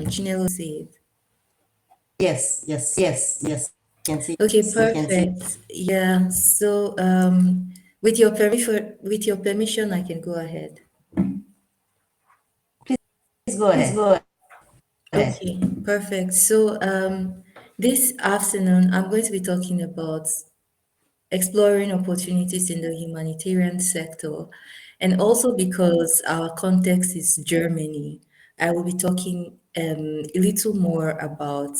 Chinelo see it? Yes. Can see. Okay, We can see. perfect. Yeah. So, with your permission, I can go ahead. Please go ahead. Okay, perfect. So, this afternoon, I'm going to be talking about exploring opportunities in the humanitarian sector. And also because our context is Germany, I will be talking a little more about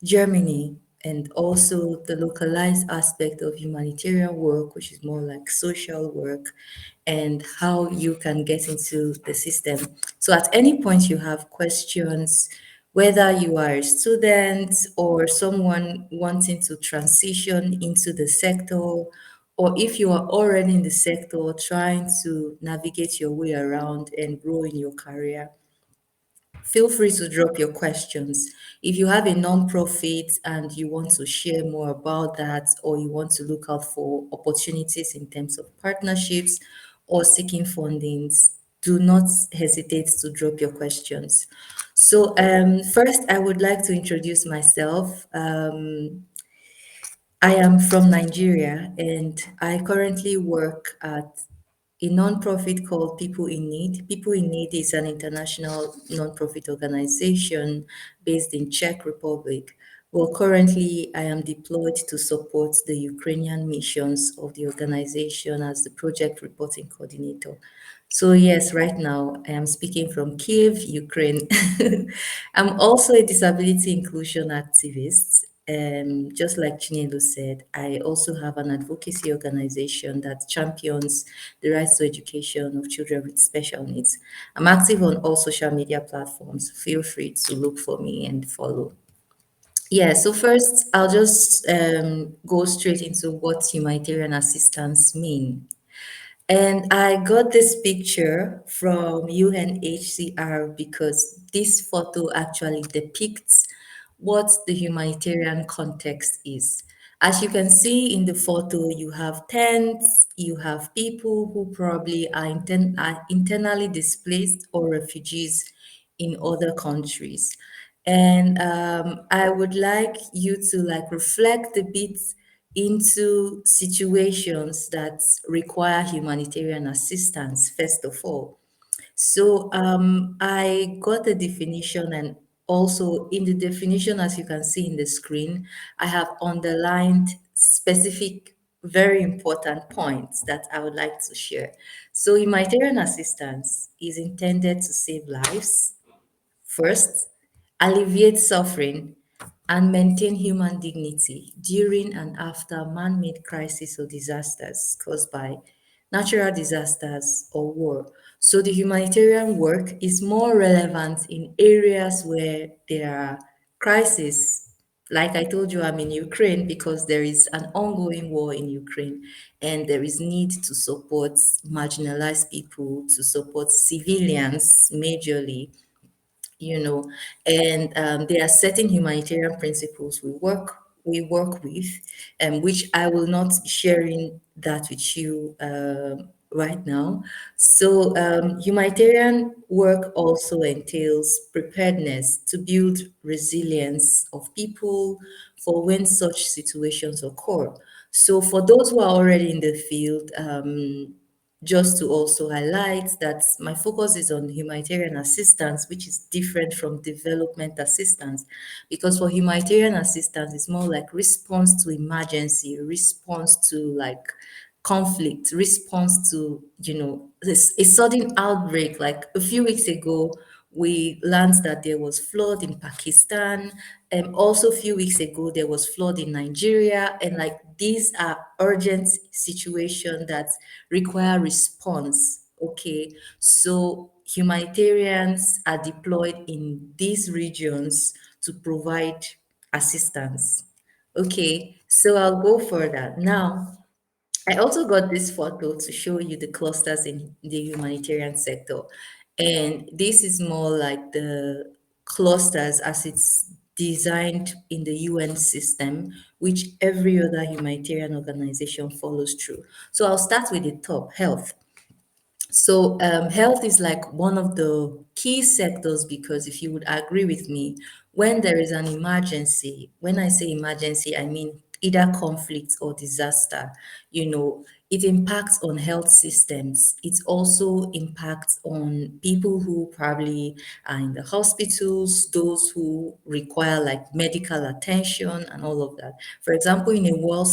Germany and also the localized aspect of humanitarian work, which is more like social work, and how you can get into the system. So, at any point you have questions, whether you are a student or someone wanting to transition into the sector, or if you are already in the sector trying to navigate your way around and grow in your career, feel free to drop your questions. If you have a nonprofit and you want to share more about that, or you want to look out for opportunities in terms of partnerships or seeking fundings, do not hesitate to drop your questions. So, first, I would like to introduce myself. I am from Nigeria and I currently work at a nonprofit called People in Need. People in Need is an international nonprofit organization based in Czech Republic. Well, currently I am deployed to support the Ukrainian missions of the organization as the project reporting coordinator. So yes, right now I am speaking from Kiev, Ukraine. I'm also a disability inclusion activist. Just like Chinelu said, I also have an advocacy organization that champions the rights to education of children with special needs. I'm active on all social media platforms. Feel free to look for me and follow. Yeah, so first I'll just go straight into what humanitarian assistance mean. And I got this picture from UNHCR because this photo actually depicts what the humanitarian context is. As you can see in the photo, you have tents, you have people who probably are internally displaced or refugees in other countries. And I would like you to like reflect a bit into situations that require humanitarian assistance, first of all. So I got the definition, and also in the definition, as you can see in the screen, I have underlined specific, very important points that I would like to share. So humanitarian assistance is intended to save lives, first, alleviate suffering, and maintain human dignity during and after man made crises or disasters caused by natural disasters or war. So, the humanitarian work is more relevant in areas where there are crises. Like I told you, I'm in Ukraine because there is an ongoing war in Ukraine, and there is need to support marginalized people, to support civilians majorly, you know, and there are certain humanitarian principles we work with, which I will not be sharing that with you right now. So humanitarian work also entails preparedness to build resilience of people for when such situations occur. So for those who are already in the field, just to also highlight that my focus is on humanitarian assistance, which is different from development assistance, because for humanitarian assistance, it's more like response to emergency, response to like conflict, response to, a sudden outbreak. Like a few weeks ago, we learned that there was flood in Pakistan, and also a few weeks ago there was flood in Nigeria, and like these are urgent situations that require response. Okay, so humanitarians are deployed in these regions to provide assistance. Okay, so I'll go further now. I also got this photo to show you the clusters in the humanitarian sector. And this is more like the clusters as it's designed in the UN system, which every other humanitarian organization follows through. So I'll start with the top, health. So health is like one of the key sectors because if you would agree with me, when there is an emergency, when I say emergency, I mean either conflict or disaster, it impacts on health systems. It also impacts on people who probably are in the hospitals, those who require like medical attention and all of that. For example, in a war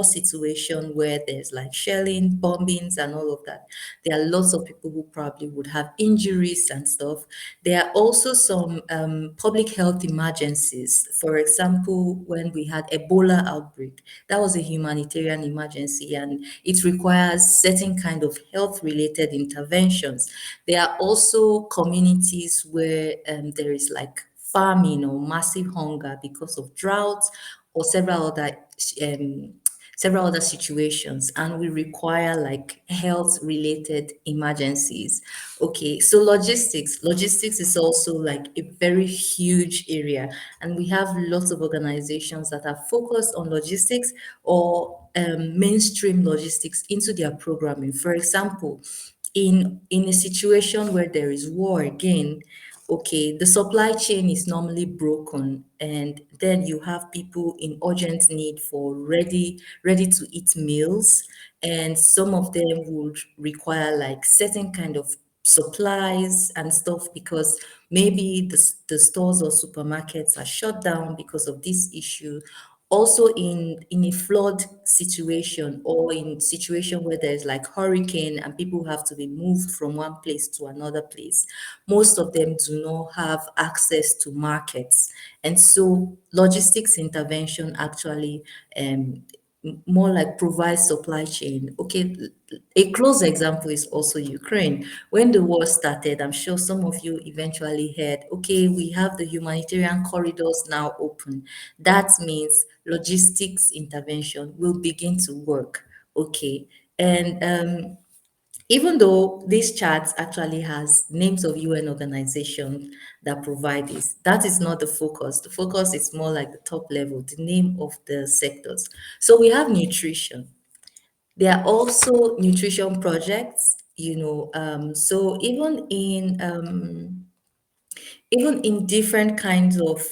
situation where there's like shelling, bombings, and all of that, there are lots of people who probably would have injuries and stuff. There are also some public health emergencies. For example, when we had Ebola outbreak, that was a humanitarian emergency and it requires certain kind of health related interventions. There are also communities where there is like famine or massive hunger because of drought or um, several other situations, and we require like health related emergencies. Okay, so logistics is also like a very huge area, and we have lots of organizations that are focused on logistics or mainstream logistics into their programming. For example, in a situation where there is war again, okay, the supply chain is normally broken, and then you have people in urgent need for ready to eat meals, and some of them would require like certain kind of supplies and stuff because maybe the stores or supermarkets are shut down because of this issue. Also in a flood situation or in situation where there's like hurricane and people have to be moved from one place to another place, most of them do not have access to markets, and so logistics intervention actually more like provide supply chain. Okay, a close example is also Ukraine. When the war started, I'm sure some of you eventually heard, okay, we have the humanitarian corridors now open. That means logistics intervention will begin to work. Okay, and even though this chart actually has names of UN organizations that provide this, that is not the focus. The focus is more like the top level, the name of the sectors. So we have nutrition. There are also nutrition projects, so even in different kinds of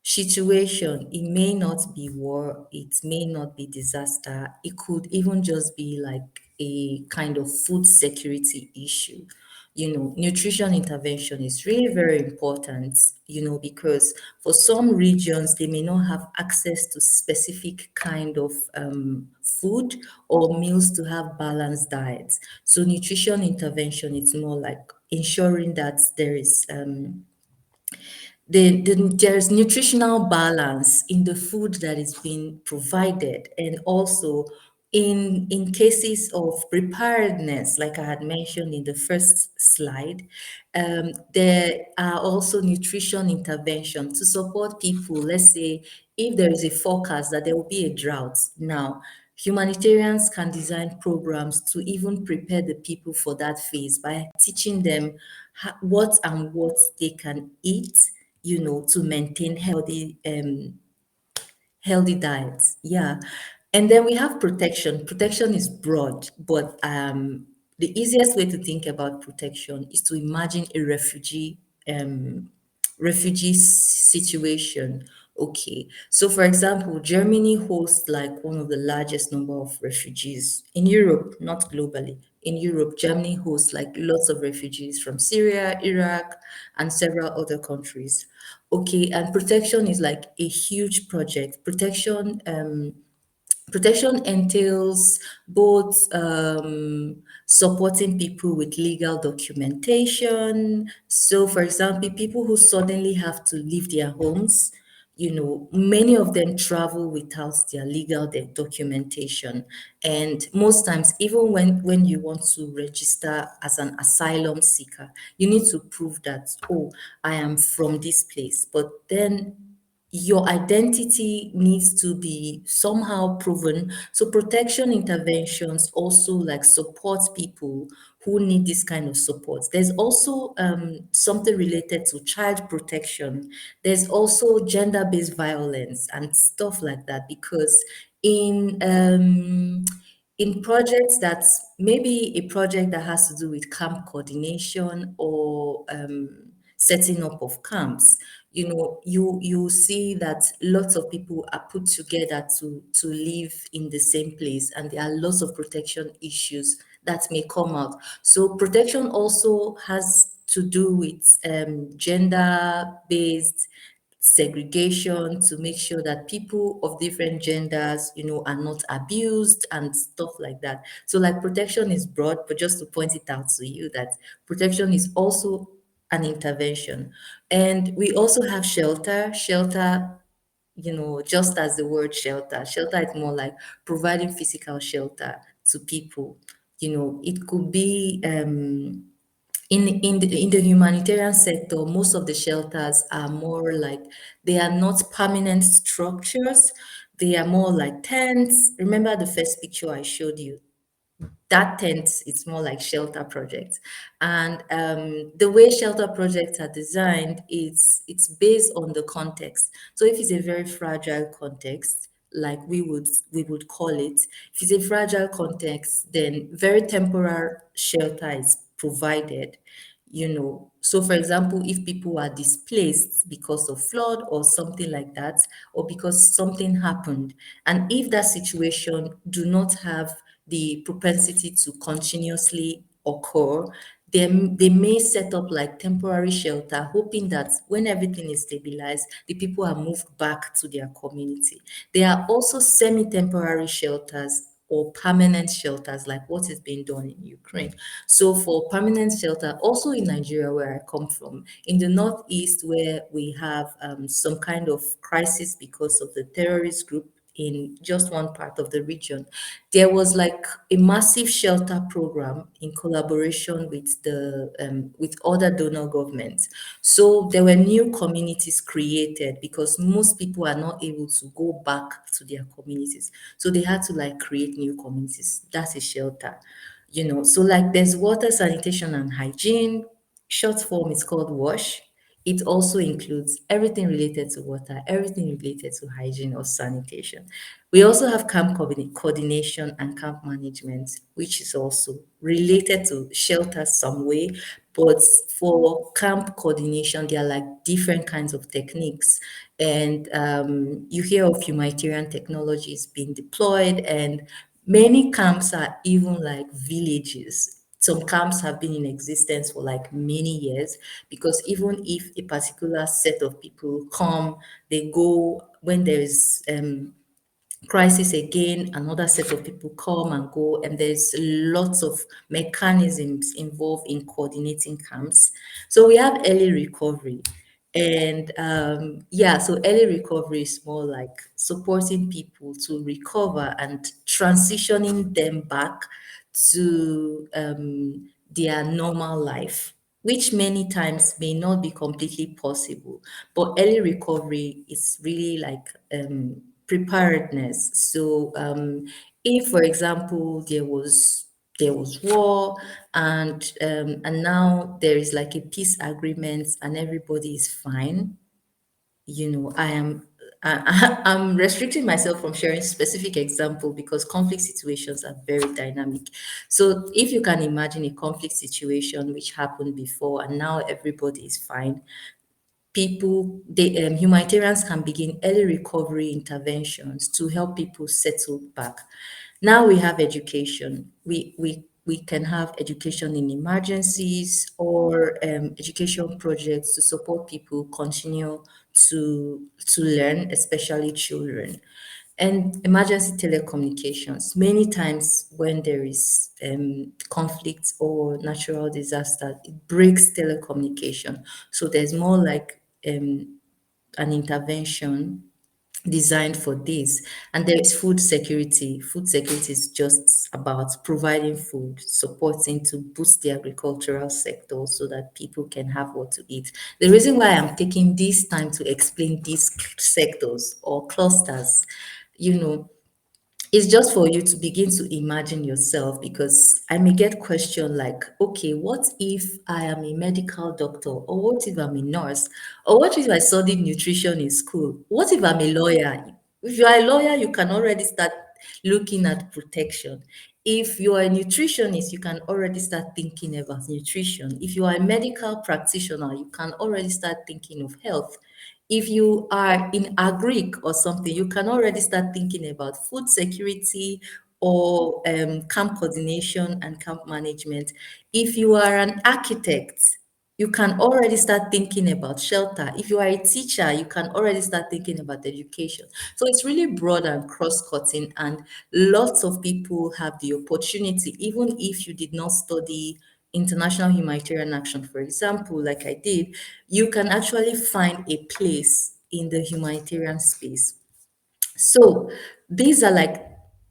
situation, it may not be war, it may not be disaster, it could even just be like a kind of food security issue. Nutrition intervention is really very important, because for some regions they may not have access to specific kind of food or meals to have balanced diets. So nutrition intervention is more like ensuring that there's nutritional balance in the food that is being provided, and also in cases of preparedness, like I had mentioned in the first slide, there are also nutrition intervention to support people. Let's say if there is a forecast that there will be a drought now, humanitarians can design programs to even prepare the people for that phase by teaching them what they can eat, to maintain healthy diets. Yeah. And then we have protection. Protection is broad, but the easiest way to think about protection is to imagine a refugee situation. Okay. So for example, Germany hosts like one of the largest number of refugees in Europe, not globally. In Europe, Germany hosts like lots of refugees from Syria, Iraq, and several other countries. Okay, and protection is like a huge project. Protection entails both supporting people with legal documentation. So, for example, people who suddenly have to leave their homes, many of them travel without their legal documentation. And most times, even when you want to register as an asylum seeker, you need to prove that, oh, I am from this place. But then your identity needs to be somehow proven. So protection interventions also like support people who need this kind of support. There's also something related to child protection. There's also gender-based violence and stuff like that, because in in projects that's maybe a project that has to do with camp coordination or setting up of camps, you see that lots of people are put together to live in the same place, and there are lots of protection issues that may come out. So protection also has to do with gender-based segregation, to make sure that people of different genders, are not abused and stuff like that. So like protection is broad, but just to point it out to you that protection is also an intervention. And we also have shelter. Shelter, just as the word shelter, shelter is more like providing physical shelter to people. It could be in the humanitarian sector, most of the shelters are more like, they are not permanent structures. They are more like tents. Remember the first picture I showed you? That tent, it's more like shelter projects. And the way shelter projects are designed, it's based on the context. So if it's a very fragile context, like we would call it, if it's a fragile context, then very temporary shelter is provided. So for example, if people are displaced because of flood or something like that, or because something happened, and if that situation do not have the propensity to continuously occur, they may set up like temporary shelter, hoping that when everything is stabilized, the people are moved back to their community. There are also semi-temporary shelters or permanent shelters, like what is being done in Ukraine. So for permanent shelter, also in Nigeria, where I come from, in the northeast, where we have some kind of crisis because of the terrorist group in just one part of the region, there was like a massive shelter program in collaboration with other donor governments. So there were new communities created because most people are not able to go back to their communities. So they had to like create new communities. That's a shelter. So like there's water, sanitation, and hygiene. Short form is called WASH. It also includes everything related to water, everything related to hygiene or sanitation. We also have camp coordination and camp management, which is also related to shelter some way. But for camp coordination, there are like different kinds of techniques. And you hear of humanitarian technologies being deployed, and many camps are even like villages. Some camps have been in existence for like many years, because even if a particular set of people come, they go when there is crisis again, another set of people come and go, and there's lots of mechanisms involved in coordinating camps. So we have early recovery. And yeah, so early recovery is more like supporting people to recover and transitioning them back to their normal life, which many times may not be completely possible. But early recovery is really like preparedness. So if, for example, there was war, and now there is like a peace agreement and everybody is fine, I'm restricting myself from sharing specific example because conflict situations are very dynamic. So if you can imagine a conflict situation which happened before and now everybody is fine, humanitarians can begin early recovery interventions to help people settle back. Now we have education. We can have education in emergencies, or education projects to support people continue to learn, especially children. And emergency telecommunications. Many times when there is conflict or natural disaster, it breaks telecommunication. So there's more like an intervention designed for this. And there is food security. Food security is just about providing food, supporting to boost the agricultural sector so that people can have what to eat. The reason why I'm taking this time to explain these sectors or clusters, you know, it's just for you to begin to imagine yourself, because I may get questioned like, okay, what if I am a medical doctor? Or what if I'm a nurse? Or what if I studied nutrition in school? What if I'm a lawyer? If you are a lawyer, you can already start looking at protection. If you are a nutritionist, you can already start thinking about nutrition. If you are a medical practitioner, you can already start thinking of health. If you are in agric or something, you can already start thinking about food security or camp coordination and camp management. If you are an architect, you can already start thinking about shelter. If you are a teacher, you can already start thinking about education. So it's really broad and cross-cutting, and lots of people have the opportunity, even if you did not study international humanitarian action, for example, like I did, you can actually find a place in the humanitarian space. So these are like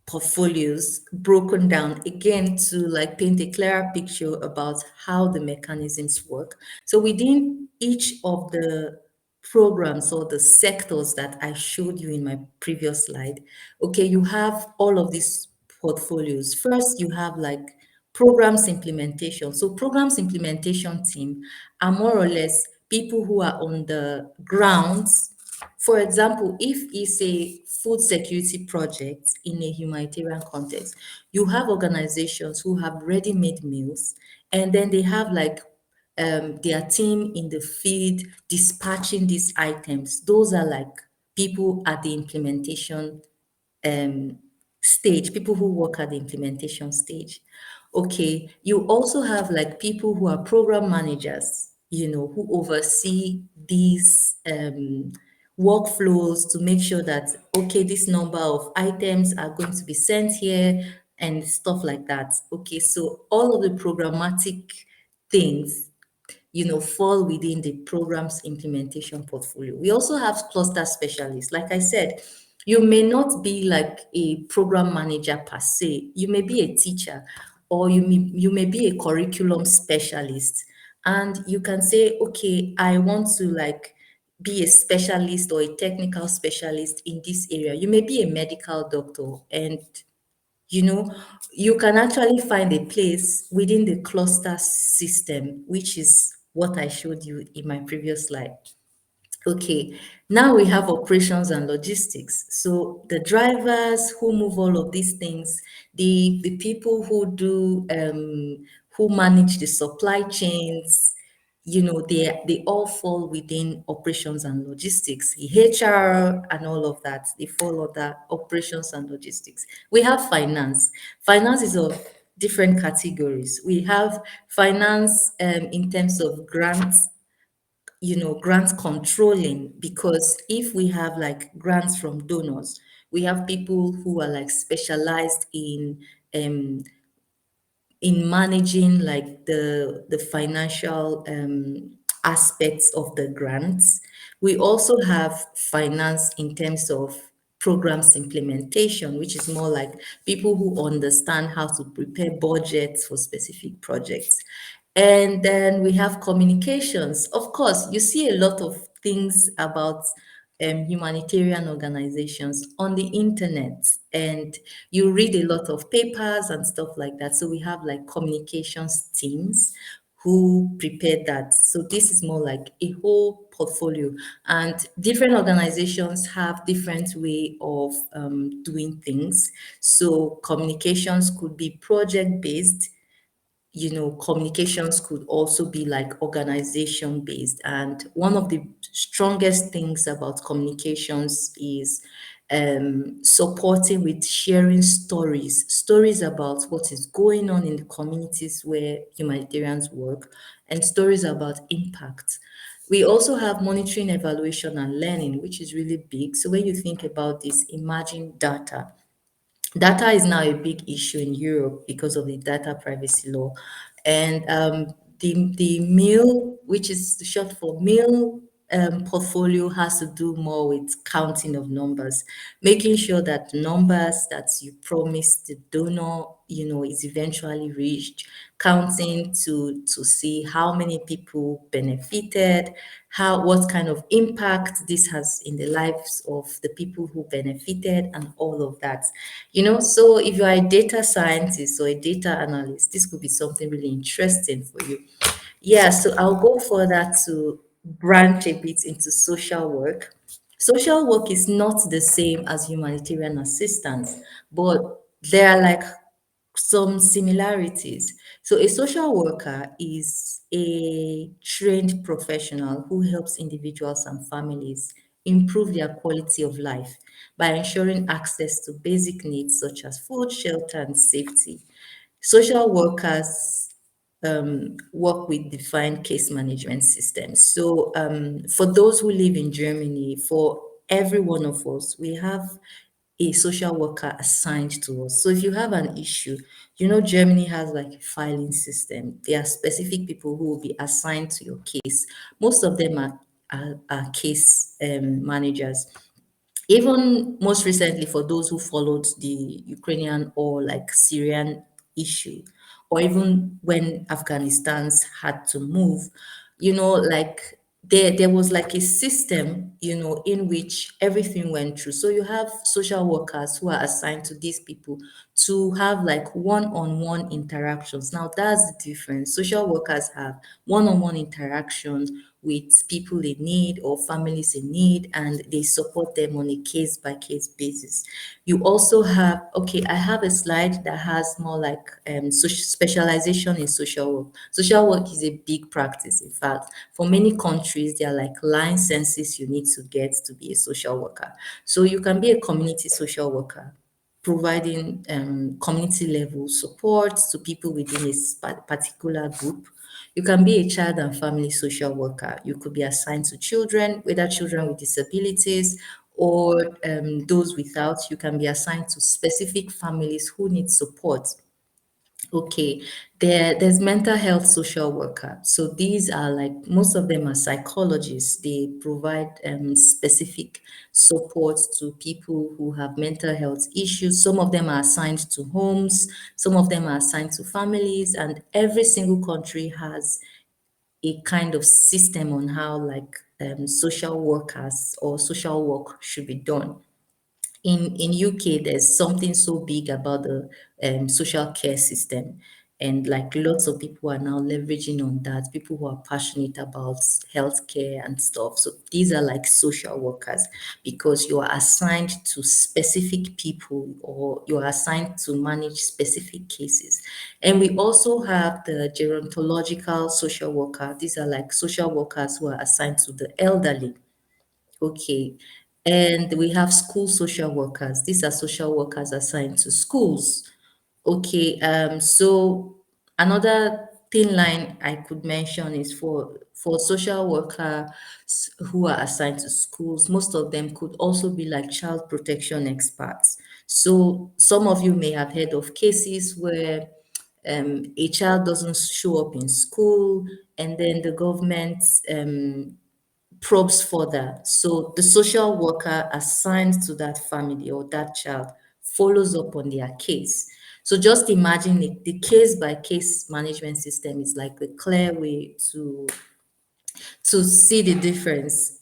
portfolios broken down again to like paint a clearer picture about how the mechanisms work. So within each of the programs or the sectors that I showed you in my previous slide, okay, you have all of these portfolios. First, you have like programs implementation. So programs implementation team are more or less people who are on the grounds. For example, if it's a food security project in a humanitarian context, you have organizations who have ready-made meals, and then they have like their team in the field dispatching these items. Those are like people at the implementation um, stage, people who work at the implementation stage. Okay, you also have like people who are program managers, who oversee these workflows to make sure that, okay, this number of items are going to be sent here and stuff like that. Okay, so all of the programmatic things fall within the program's implementation portfolio. We also have cluster specialists. Like I said, you may not be like a program manager per se. You may be a teacher, or you may be a curriculum specialist. And you can say, okay, I want to like be a specialist or a technical specialist in this area. You may be a medical doctor, and you know, you can actually find a place within the cluster system, which is what I showed you in my previous slide. Okay, now we have operations and logistics. So the drivers who move all of these things, the people who manage the supply chains, they all fall within operations and logistics. The HR and all of that, they fall under operations and logistics. We have finance. Finance is of different categories. We have finance in terms of grants, grant controlling, because if we have like grants from donors, we have people who are like specialized um in managing like the financial aspects of the grants. We also have finance in terms of programs implementation, which is more like people who understand how to prepare budgets for specific projects. And then we have communications. Of course, you see a lot of things about humanitarian organizations on the internet, and you read a lot of papers and stuff like that. So we have like communications teams who prepare that. So this is more like a whole portfolio, and different organizations have different way of doing things. So communications could be project based, communications could also be like organization based. And one of the strongest things about communications is supporting with sharing stories about what is going on in the communities where humanitarians work, and stories about impact. We also have monitoring, evaluation, and learning, which is really big. So when you think about this, emerging data, data is now a big issue in Europe because of the data privacy law. And the MIL, which is short for MIL, portfolio, has to do more with counting of numbers, making sure that numbers that you promised the donor, is eventually reached, counting to see how many people benefited, what kind of impact this has in the lives of the people who benefited, and all of that. So if you are a data scientist or a data analyst, this could be something really interesting for you. Yeah, so I'll go further to branch a bit into social work. Social work is not the same as humanitarian assistance, but there are like some similarities. So, a social worker is a trained professional who helps individuals and families improve their quality of life by ensuring access to basic needs such as food, shelter, and safety. Social workers work with defined case management systems. So, for those who live in Germany, for every one of us, we have a social worker assigned to us. So, if you have an issue, Germany has like a filing system. There are specific people who will be assigned to your case. Most of them are case managers. Even most recently, for those who followed the Ukrainian or like Syrian issue, or even when Afghanistan's had to move, like there was like a system, in which everything went through. So you have social workers who are assigned to these people to have like one-on-one interactions. Now that's the difference. Social workers have one-on-one interactions with people in need or families in need, and they support them on a case by case basis. You also have, okay, I have a slide that has more like specialization in social work. Social work is a big practice. In fact, for many countries, there are like licenses you need to get to be a social worker. So you can be a community social worker, providing community level support to people within a particular group. You can be a child and family social worker. You could be assigned to children, whether children with disabilities or those without. You can be assigned to specific families who need support. Okay, there's mental health social worker. So these are like, most of them are psychologists. They provide specific support to people who have mental health issues. Some of them are assigned to homes, some of them are assigned to families, and every single country has a kind of system on how like social workers or social work should be done. In UK, there's something so big about the social care system, and like lots of people are now leveraging on that. People who are passionate about healthcare and stuff. So these are like social workers because you are assigned to specific people or you are assigned to manage specific cases. And we also have the gerontological social worker. These are like social workers who are assigned to the elderly. Okay. And we have school social workers. These are social workers assigned to schools. Okay. So another thin line I could mention is for social workers who are assigned to schools. Most of them could also be like child protection experts. So some of you may have heard of cases where a child doesn't show up in school, and then the government probes further. So the social worker assigned to that family or that child follows up on their case. So just imagine it, the case by case management system is like the clear way to see the difference.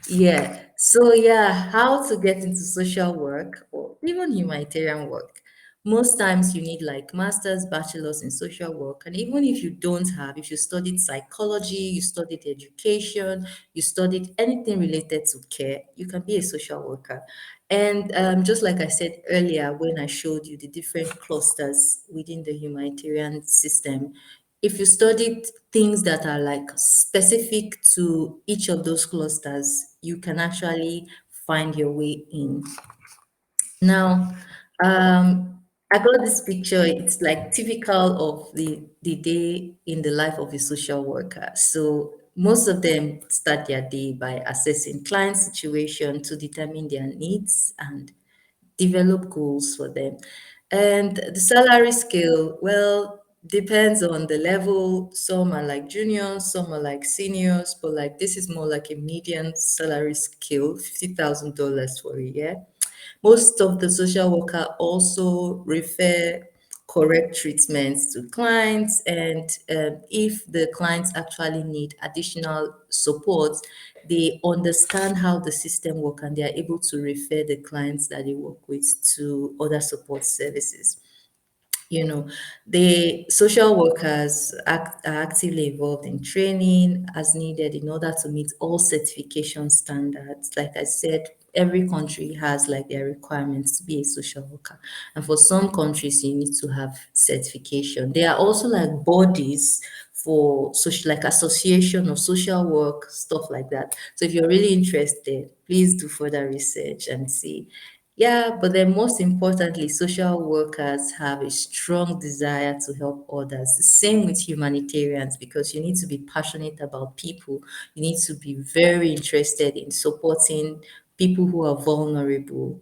Yeah. So yeah, how to get into social work or even humanitarian work. Most times you need like master's, bachelor's in social work. And even if you don't have, if you studied psychology, you studied education, you studied anything related to care, you can be a social worker. And just like I said earlier, when I showed you the different clusters within the humanitarian system, if you studied things that are like specific to each of those clusters, you can actually find your way in. Now, I got this picture. It's like typical of the day in the life of a social worker. So most of them start their day by assessing client situation to determine their needs and develop goals for them. And the salary scale, well, depends on the level. Some are like juniors, some are like seniors, but like this is more like a median salary scale, $50,000 for a year. Most of the social worker also refer correct treatments to clients, and if the clients actually need additional support, they understand how the system works and they are able to refer the clients that they work with to other support services. You know, the social workers are actively involved in training as needed in order to meet all certification standards. Like I said, every country has like their requirements to be a social worker. And for some countries, you need to have certification. There are also like bodies for social, like association of social work, stuff like that. So if you're really interested, please do further research and see. Yeah, but then most importantly, social workers have a strong desire to help others. The same with humanitarians, because you need to be passionate about people. You need to be very interested in supporting people who are vulnerable.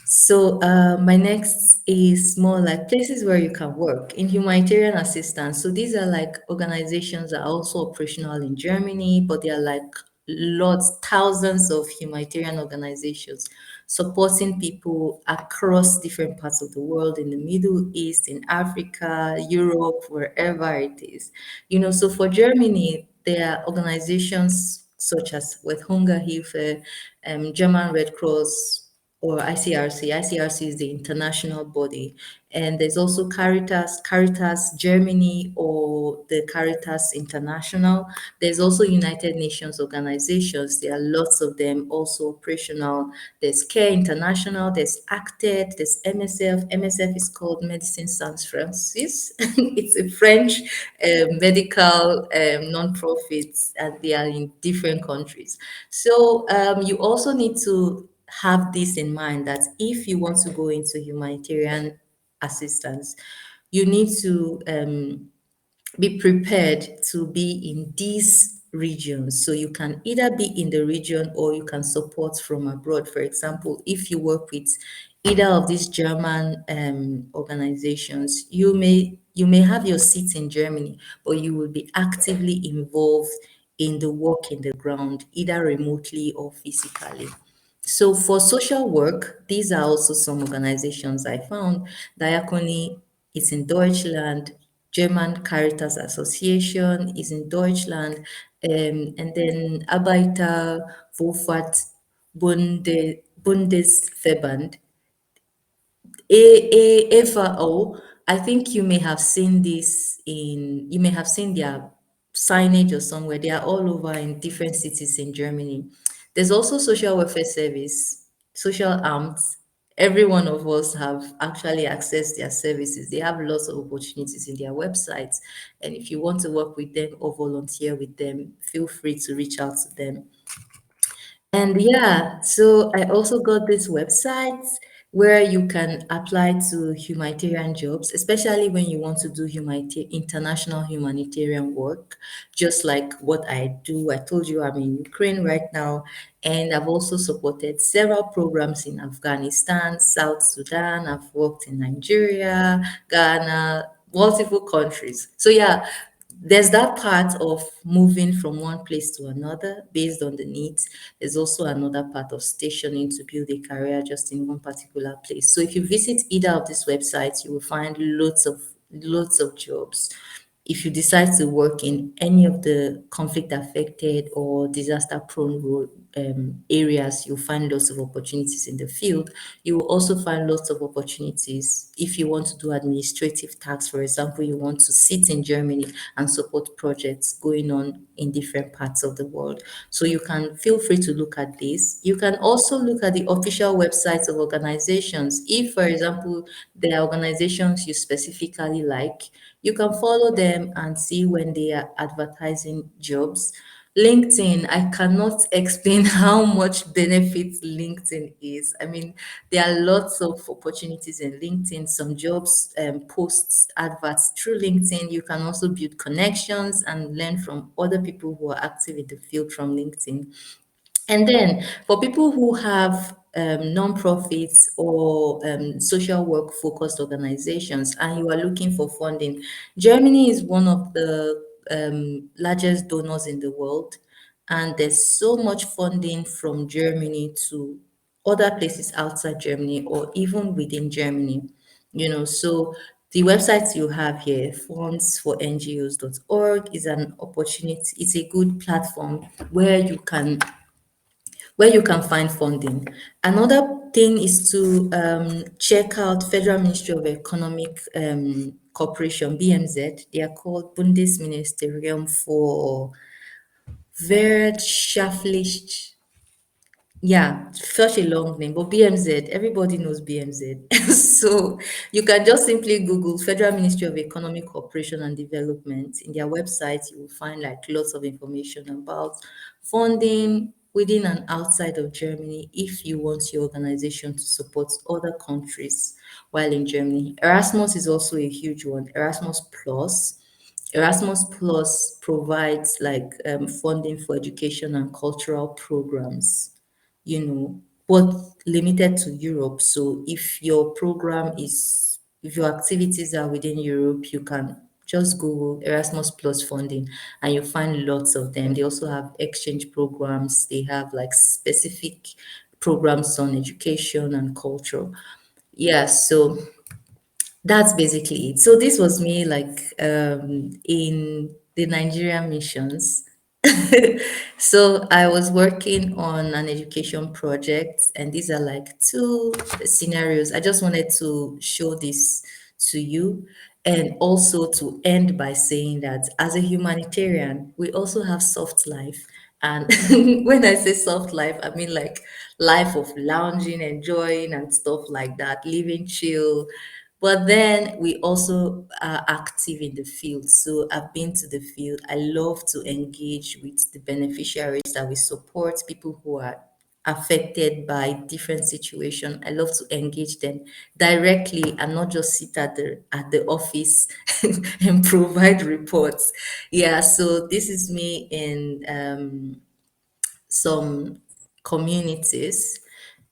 So my next is more like places where you can work in humanitarian assistance. So these are like organizations that are also operational in Germany, but they are like lots, thousands of humanitarian organizations supporting people across different parts of the world, in the Middle East, in Africa, Europe, wherever it is. So for Germany, there are organizations such as with Hungerhilfe, German Red Cross, or ICRC. ICRC is the international body. And there's also Caritas Germany, or the Caritas International. There's also United Nations organizations. There are lots of them also operational. There's CARE International, there's ACTED, there's MSF. MSF is called Medicine Sans Francis. It's a French medical non-profit, and they are in different countries. So you also need to have this in mind, that if you want to go into humanitarian assistance, you need to be prepared to be in these regions. So you can either be in the region or you can support from abroad. For example, if you work with either of these German organizations, you may have your seat in Germany, but you will be actively involved in the work in the ground, either remotely or physically. So for social work, these are also some organizations I found. Diakony is in Deutschland, German Caritas Association is in Deutschland, and then Arbeiter Wohlfahrt Bundesverband, AFAO. I think you may have seen their signage or somewhere. They are all over in different cities in Germany. There's also social welfare service, social arms. Every one of us have actually accessed their services. They have lots of opportunities in their websites. And if you want to work with them or volunteer with them, feel free to reach out to them. And yeah, so I also got this website where you can apply to humanitarian jobs, especially when you want to do international humanitarian work, just like what I do. I told you I'm in Ukraine right now, and I've also supported several programs in Afghanistan, South Sudan. I've worked in Nigeria, Ghana, multiple countries. So yeah, there's that part of moving from one place to another based on the needs. There's also another part of stationing to build a career just in one particular place. So if you visit either of these websites, you will find lots of jobs. If you decide to work in any of the conflict affected or disaster prone areas, you'll find lots of opportunities in the field. You will also find lots of opportunities if you want to do administrative tasks. For example, you want to sit in Germany and support projects going on in different parts of the world. So you can feel free to look at this. You can also look at the official websites of organizations. If, for example, there are organizations you specifically like, you can follow them and see when they are advertising jobs. LinkedIn, I cannot explain how much benefits LinkedIn is. I mean, there are lots of opportunities in LinkedIn. Some jobs posts adverts through LinkedIn. You can also build connections and learn from other people who are active in the field from LinkedIn. And then for people who have nonprofits or social work focused organizations and you are looking for funding, Germany is one of the largest donors in the world. And there's so much funding from Germany to other places outside Germany or even within Germany. So the website you have here, fundsforngos.org, is an opportunity. It's a good platform where you can find funding. Another thing is to check out Federal Ministry of Economic Cooperation, BMZ. They are called Bundesministerium for Wirtschaftlich, yeah, such a long name, but BMZ, everybody knows BMZ. So you can just simply Google Federal Ministry of Economic Cooperation and Development. In their website, you will find like lots of information about funding within and outside of Germany if you want your organization to support other countries while in Germany. Erasmus is also a huge one. Erasmus Plus. Erasmus Plus provides like funding for education and cultural programs, but limited to Europe. So if your activities are within Europe, you can just Google Erasmus Plus funding and you find lots of them. They also have exchange programs, they have like specific programs on education and culture. Yeah, so that's basically it. So this was me like in the Nigerian missions. So I was working on an education project, and these are like two scenarios. I just wanted to show this to you, and also to end by saying that as a humanitarian, we also have soft life. And when I say soft life, I mean like life of lounging, enjoying, and stuff like that, living chill. But then we also are active in the field. So I've been to the field. I love to engage with the beneficiaries that we support, people who are affected by different situations. I love to engage them directly and not just sit at the office and provide reports. Yeah, so this is me in some communities.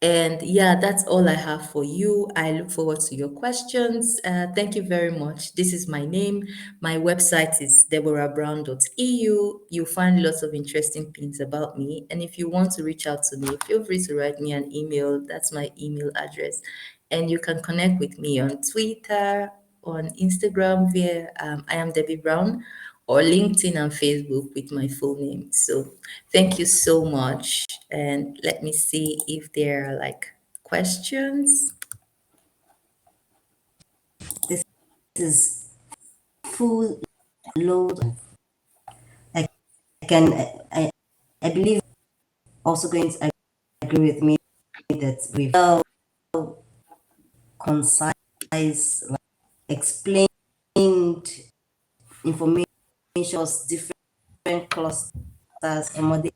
And yeah, that's all I have for you. I look forward to your questions. Thank you very much. This is my name. My website is deborahbrown.eu. You'll find lots of interesting things about me. And if you want to reach out to me, feel free to write me an email. That's my email address. And you can connect with me on Twitter, on Instagram via I am Debbie Brown, or LinkedIn and Facebook with my full name. So thank you so much. And let me see if there are like questions. This is full load. I can, I believe also going to agree with me that we've well concise, like, explained information, different clusters, and what the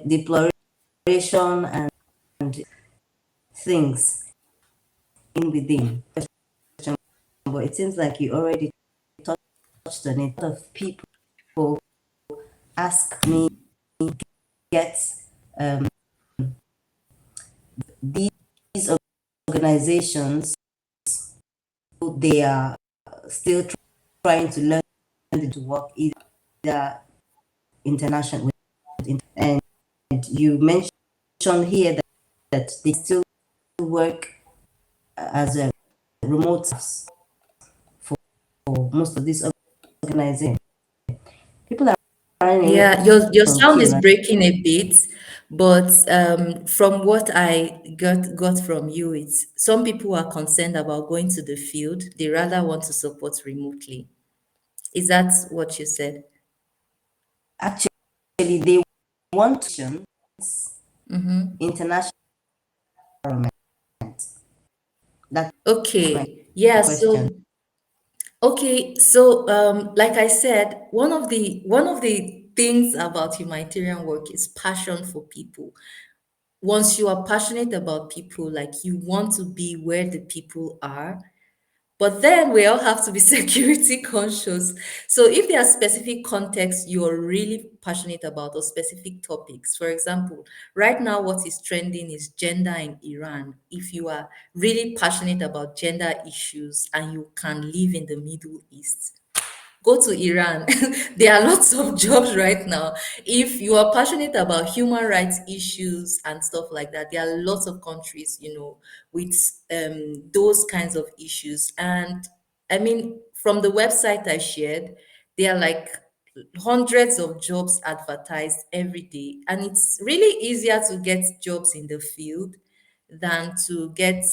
deploration and things in within. But it seems like you already touched on it. A lot of people ask me, get these organizations, they are still trying to learn to work either international and you mentioned here that they still work as a remote for most of these organizations. People are running away Yeah, your from sound is Q&A. breaking a bit, but from what I got from you, it's some people are concerned about going to the field. They rather want to support remotely. Is that what you said? Actually, they want to Mm-hmm. international environment. That's my Okay. Yeah, question. like I said, one of the things about humanitarian work is passion for people. Once you are passionate about people, like you want to be where the people are, but then we all have to be security conscious. So if there are specific contexts you're really passionate about or specific topics, for example, right now what is trending is gender in Iran. If you are really passionate about gender issues and you can live in the Middle East, go to Iran. There are lots of jobs right now. If you are passionate about human rights issues and stuff like that, there are lots of countries, with those kinds of issues. And I mean, from the website I shared, they are like hundreds of jobs advertised every day, and it's really easier to get jobs in the field than to get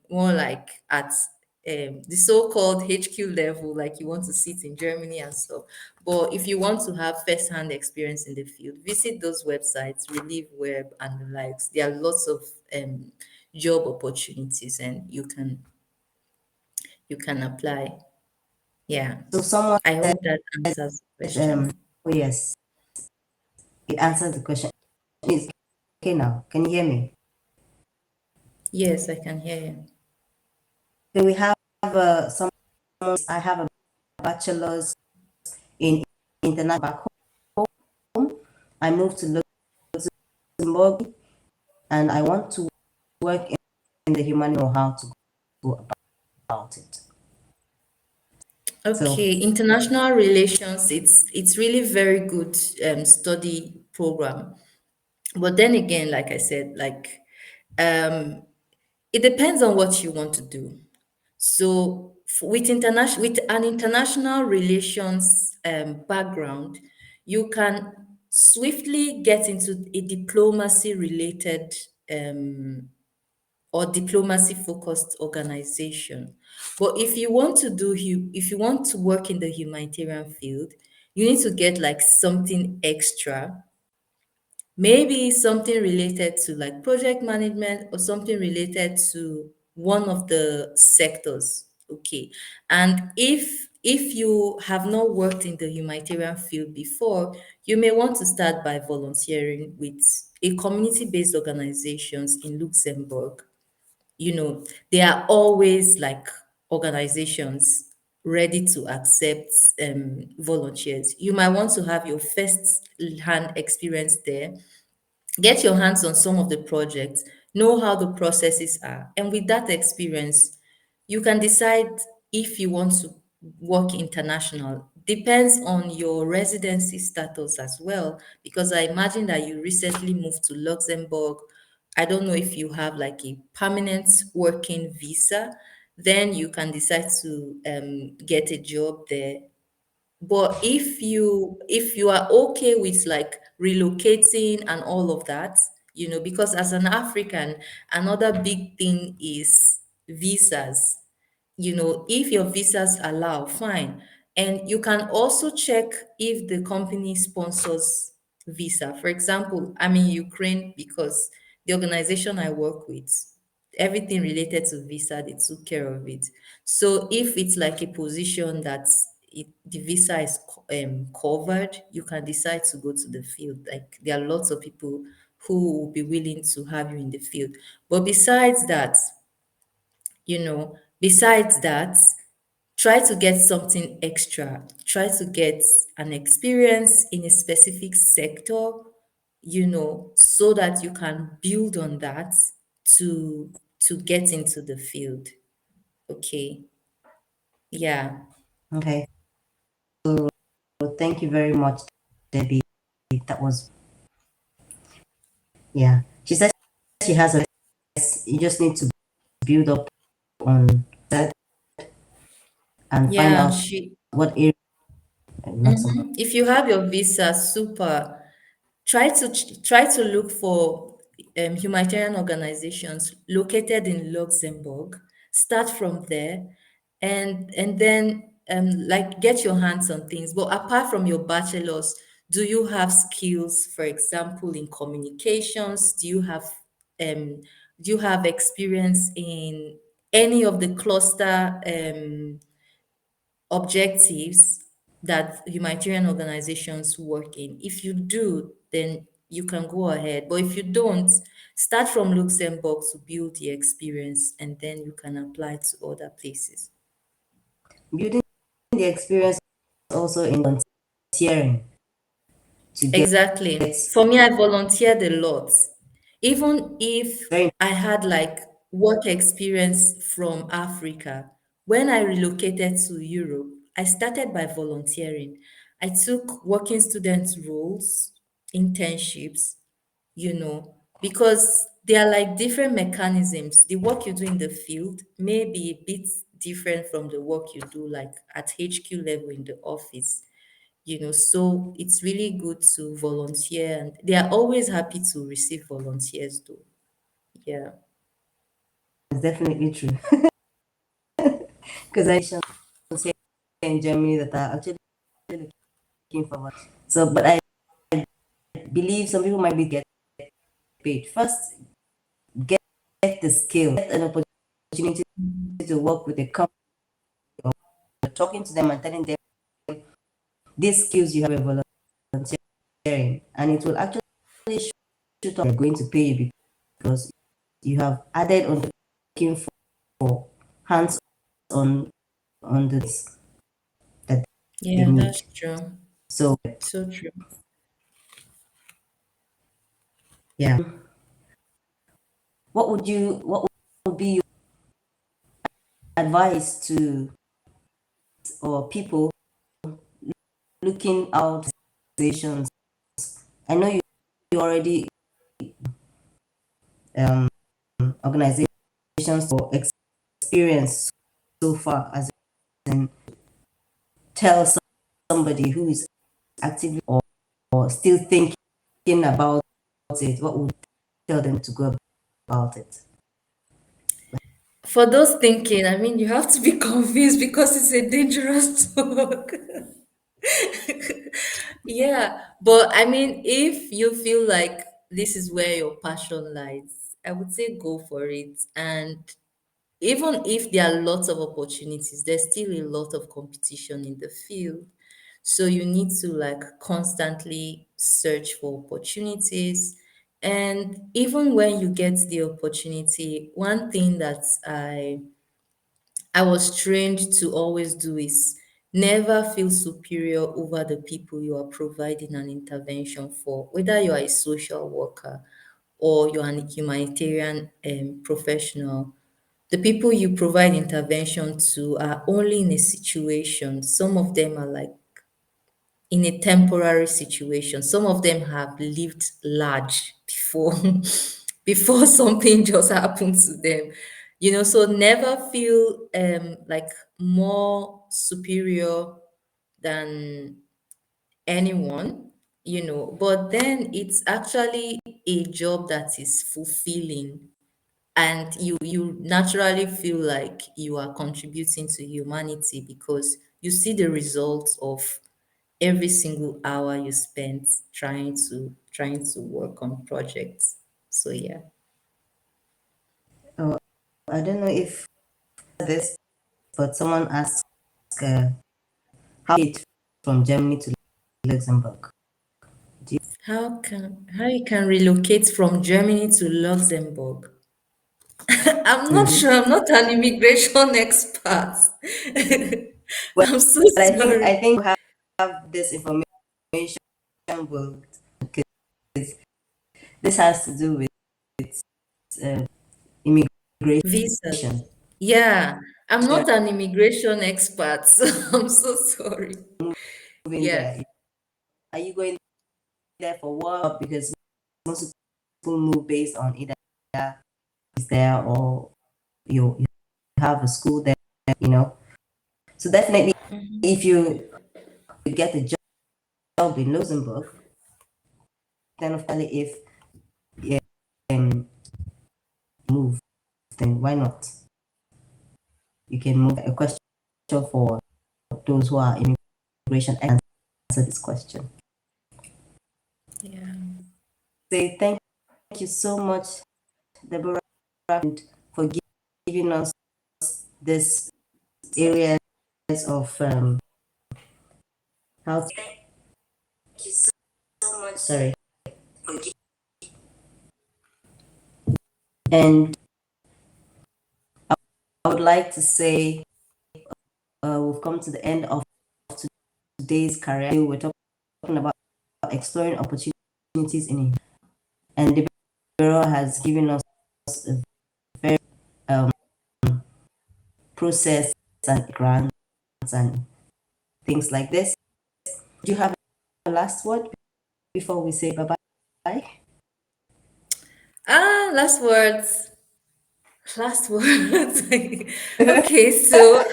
more like at the so-called HQ level, like you want to sit in Germany and stuff. But if you want to have first-hand experience in the field, visit those websites, Relief Web and the likes. There are lots of job opportunities, and you can apply. Yeah. So someone I said, hope that answers the question. oh yes, it answers the question. It's okay now. Can you hear me? Yes, I can hear you. So we have some. I have a bachelor's in international back home. I moved to Luxembourg, and I want to work in the humanity or how to go about it. So Okay, international relations, it's really very good study program. But then again, like I said, like um it depends on what you want to do. So with an international relations background, you can swiftly get into a diplomacy related or diplomacy focused organization. But if you want to work in the humanitarian field, you need to get like something extra, maybe something related to like project management or something related to one of the sectors. Okay. And if you have not worked in the humanitarian field before, you may want to start by volunteering with a community-based organizations in Luxembourg. There are always like organizations ready to accept volunteers. You might want to have your first hand experience there, get your hands on some of the projects, know how the processes are, and with that experience, you can decide if you want to work international. Depends on your residency status as well, because I imagine that you recently moved to Luxembourg. I don't know if you have like a permanent working visa, then you can decide to get a job there. But if you are okay with like relocating and all of that, because as an African, another big thing is visas. If your visas allow, fine. And you can also check if the company sponsors visa. For example, I'm in Ukraine because the organization I work with, everything related to visa, they took care of it. So if it's like a position that the visa is covered, you can decide to go to the field. Like there are lots of people who will be willing to have you in the field. But besides that, try to get something extra. Try to get an experience in a specific sector, so that you can build on that to get into the field. Okay. Yeah. okay, so thank you very much, Debbie. That was yeah. She said she has a. You just need to build up on that and find Yeah. out what area in Luxembourg. If you have your visa, super. Try to look for humanitarian organizations located in Luxembourg. Start from there, and then like get your hands on things. But apart from your bachelor's, do you have skills, for example, in communications? Um, do you have experience in any of the cluster objectives that humanitarian organizations work in? If you do, then you can go ahead. But if you don't, start from Luxembourg to build the experience, and then you can apply to other places. Building the experience also in volunteering to get Exactly. For me, I volunteered a lot. Even if very I had like work experience from Africa, when I relocated to Europe, I started by volunteering. I took working student roles, internships, because they are like different mechanisms. The work you do in the field may be a bit different from the work you do like at HQ level in the office. So it's really good to volunteer, and they are always happy to receive volunteers though. Yeah. It's definitely true. Because I here in Germany that are actually looking forward. So, but I believe some people might be get paid. First, get the skill, get an opportunity to work with a company, or talking to them and telling them these skills you have a volunteering, and it will actually shoot up. They're going to pay you because you have added on looking for hands on this that they Yeah, need. that's true. So So true. yeah, what would be your advice to or people looking out organizations? I know you already um organizations for experience so far as in tell somebody who is actively or still thinking about it, what would you tell them to go about it? For those thinking, I mean, you have to be convinced because it's a dangerous talk. Yeah, but I mean, if you feel like this is where your passion lies, I would say go for it. And even if there are lots of opportunities, there's still a lot of competition in the field. So you need to like constantly search for opportunities. And even when you get the opportunity, one thing that I was trained to always do is never feel superior over the people you are providing an intervention for, whether you are a social worker or you're an humanitarian professional. The people you provide intervention to are only in a situation. Some of them are like in a temporary situation. Some of them have lived large before before something just happened to them. So never feel like more superior than anyone, but then it's actually a job that is fulfilling, and you naturally feel like you are contributing to humanity because you see the results of every single hour you spent trying to work on projects. So yeah. Oh, I don't know if this, but someone asked uh, how it from Germany to Luxembourg. Do you, How you can relocate from Germany to Luxembourg? I'm not Mhm. sure. I'm not an immigration expert. Well, I'm so I think sorry. you have this information. Will this has to do with uh, Visas. immigration. Yeah, I'm You're not an immigration expert, so I'm so sorry. moving Yeah. there. Are you going there for work? Because most people move based on either is there or you have a school there. You know, so definitely if you get a job in Luxembourg, then of course if you move, then why not? You can move. A question for those who are immigration and answer this question. Yeah. Say thank you so much, Deborah, and for giving us this areas of how to, sorry, and I would like to say we've come to the end of today's career. We're talking about exploring opportunities in it, and Deborah has given us a very um, process and grants and things like this. Do you have a last word before we say bye bye? Last words. Last words. Okay, so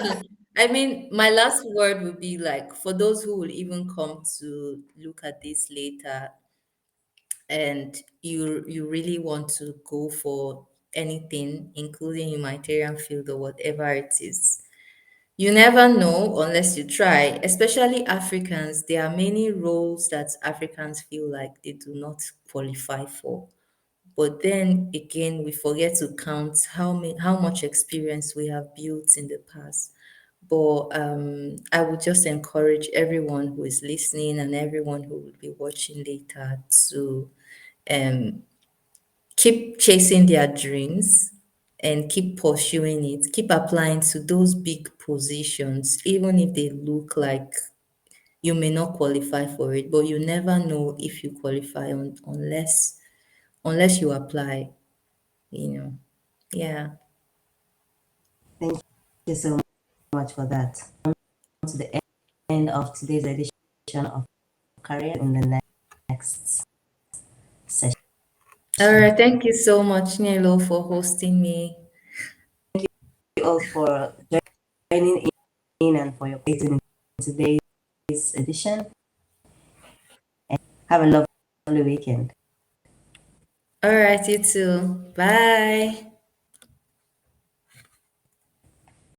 I mean, my last word would be like for those who will even come to look at this later, and you really want to go for anything, including humanitarian field or whatever it is. You never know unless you try, especially Africans. There are many roles that Africans feel like they do not qualify for. But then again, we forget to count how much experience we have built in the past. But I would just encourage everyone who is listening and everyone who will be watching later to um, keep chasing their dreams and keep pursuing it, keep applying to those big positions, even if they look like you may not qualify for it, but you never know if you qualify unless you apply, you know. Yeah. Thank you so much for that. To the end of today's edition of Career in the Next All session. right. Thank you so much, Nelo, for hosting me. Thank you all for joining in and for your participating in today's edition. And have a lovely weekend. All right, you too. Bye.